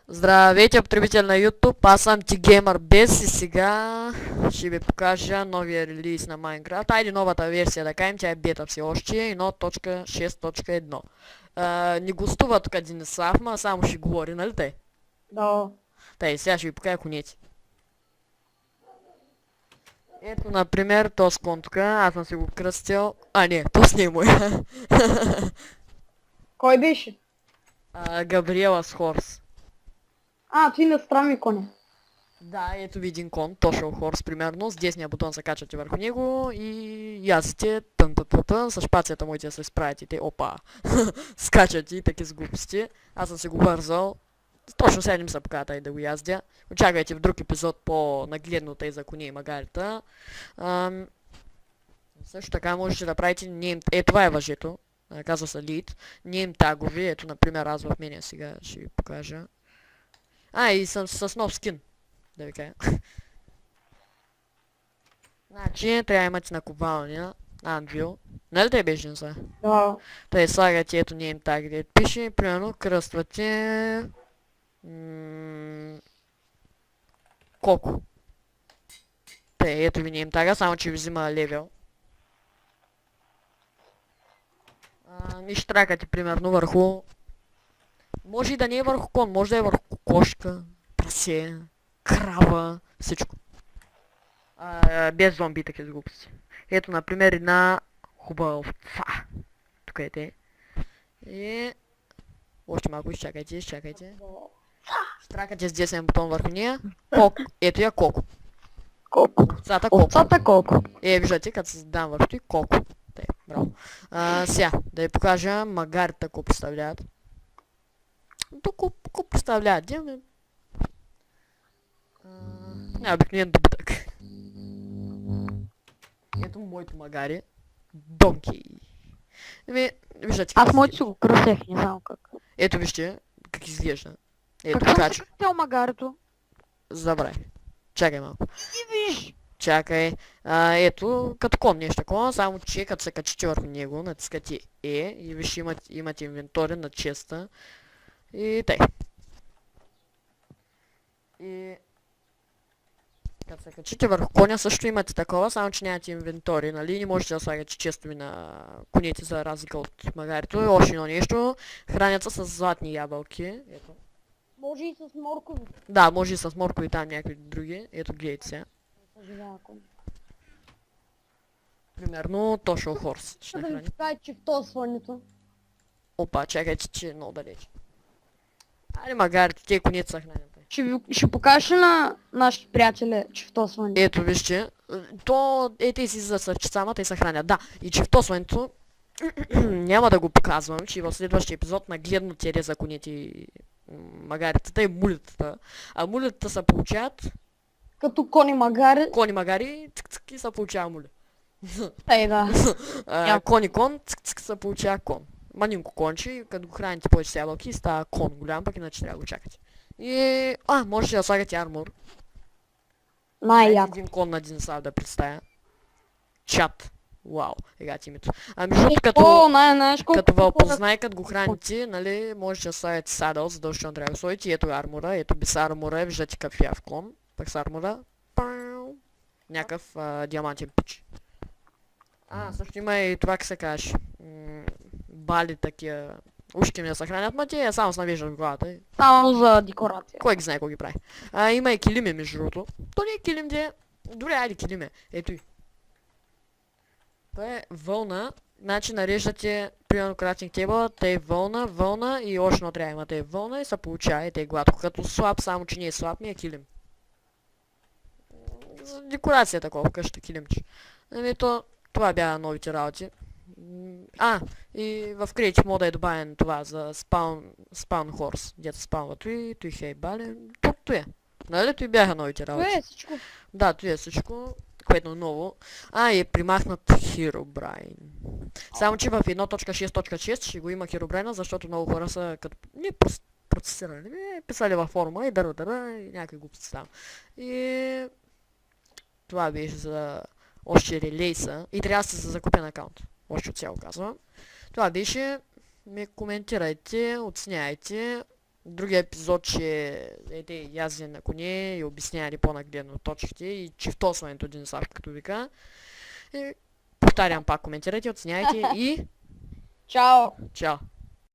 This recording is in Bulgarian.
Здравейте, потребител на YouTube, аз съм TGamer Bez и сега ще ви покажа новия релиз на Minecraft. Айде новата версия, да кажем, тя е бета все още, 1.6.1. Не гостува тук Денислав, ма само ще говори, нали тъй? Да. Тъй, сега ще ви покажа конете. Ето, например, този кон тук, аз съм си го кръстил. А, не, този не е мой. Кой беше? Габриела с Хорс. Ти настрами коня. Да, ето ви един кон, Тошъл Хорс, примерно, с десния бутон се качате върху него и язите тън, с шпацията можете да се справите, те, опа, скачате и таки с глупости. Аз съм си го бързал, точно сега не ми се поката и да го яздя. Очаквайте в друг епизод по-нагледно и за коне и магарите. Също така можете да правите name, това е въжето, казва се lead, name тагови, ето например аз в мене сега ще ви покажа. И съм с нов скин. Да ви кажа. Значи, трябва да имате наковалня, анвил. Нали те беше не са? Да. Тъй слагате ето name tag, където пише, примерно кръствате... Коко. Тъй, ето ви name tag, само че ви взима левел. И ще тракате примерно върху... Може и да не е върху кон, може да е върху кокошка, прасе, крава, всичко. Без зомби такива глупости. Ето, например, една хубава овца. Тук е те. И... Още малко изчакайте. Штракате с десен бутон върху нея. Ето я Коко. Колко? Овцата Коко. Овцата колко? Виждате, като се дам върху и Коко. Браво. Сега, да ви покажа магарите, какво представляват. Тук какво представляват? Обикновен добитък. Ето моето магари. Донки. Виждате как Аз моето си го кръсех, не знам как. Ето вижте как изглежда. Ето Какво така си кръстел магарето? Забравя. Чакай малко. И виж! Чакай. Ето, като кон нещо такова, само че като се качите върху него, натискате и виж имате инвентори на честа. И тъй. И... Като се качите върху коня също имате такова, само че нямате инвентори, нали? Не можете да слагате честови на конете за разлика от магарито. И още едно нещо, хранят се с златни ябълки. Ето. Може и с моркови. Да, може и с моркови там някакви други. Ето гледайте сега. Примерно Тошъл Хорс ще Да ми нахрани. покажа чифтосването. Опа, чакайте, че е много далеч. Айде магарите, те конете са хранят. Ще покажеш ли на нашите приятели чифтосването? Ето вижте, те си за сърчицама, те се хранят. Да, и чифтосването няма да го показвам, че в следващия епизод нагледно тере за конете и магаритата и мулетата. А мулетата се получават... Като кони магари. Кони магари, цък и се получава муле. Да. Кони кон, цък се получава кон. Манинко конче, като го храните повече с ябълки, става кон голям, пък иначе трябва да го чакате. И... можете да слагате армор. Най-яко. Един кон на Денислав да представя. Чат. Вау, егат името. Между като ви опознае, като го храните, нали, можете да слагате садъл, задължително трябва да сложите. Ето армора, ето без армора, виждате какъв яв кон. Пък с армора, някакъв диамантен пич. Също има и това, как се каже. Бали такива. Ушки ми да се хранят, ма те само с навеждат в главата. Само за декорация. Кой ги знае какво ги прави. Има и килиме между другото. То не е килим, де. Добре, айде килиме. Ето и. Това е вълна. Значи нареждате, примерно крафтинг тейбъл, те вълна и още едно трябва имате вълна и се получава те гладко. Като слаб, само че не е слаб, ми е килим. За декорация такова, къща килимче. Това бяха новите работи. И в Creative мода е добавен това за спаун хорс, дето спаунва той хей бали, той е. Нали той бяха новите работи? Това е всичко. Да, той е всичко, което е ново. И е примахнат Herobrine. Само че в 1.6.6 ще го има Herobrine, защото много хора са като... Не процесирали, писали във форума и дъра и някакви глупости там. И... Това беше за още релейса и трябва да се закупен акаунт. Още от цяло казвам. Това беше, ме коментирайте, оценяйте, Другия епизод ще еде язене на коне и обясняване по-нагледно точките и чифтосването динозавр, като вика. И повтарям пак, коментирайте, оценявайте и Чао! чао!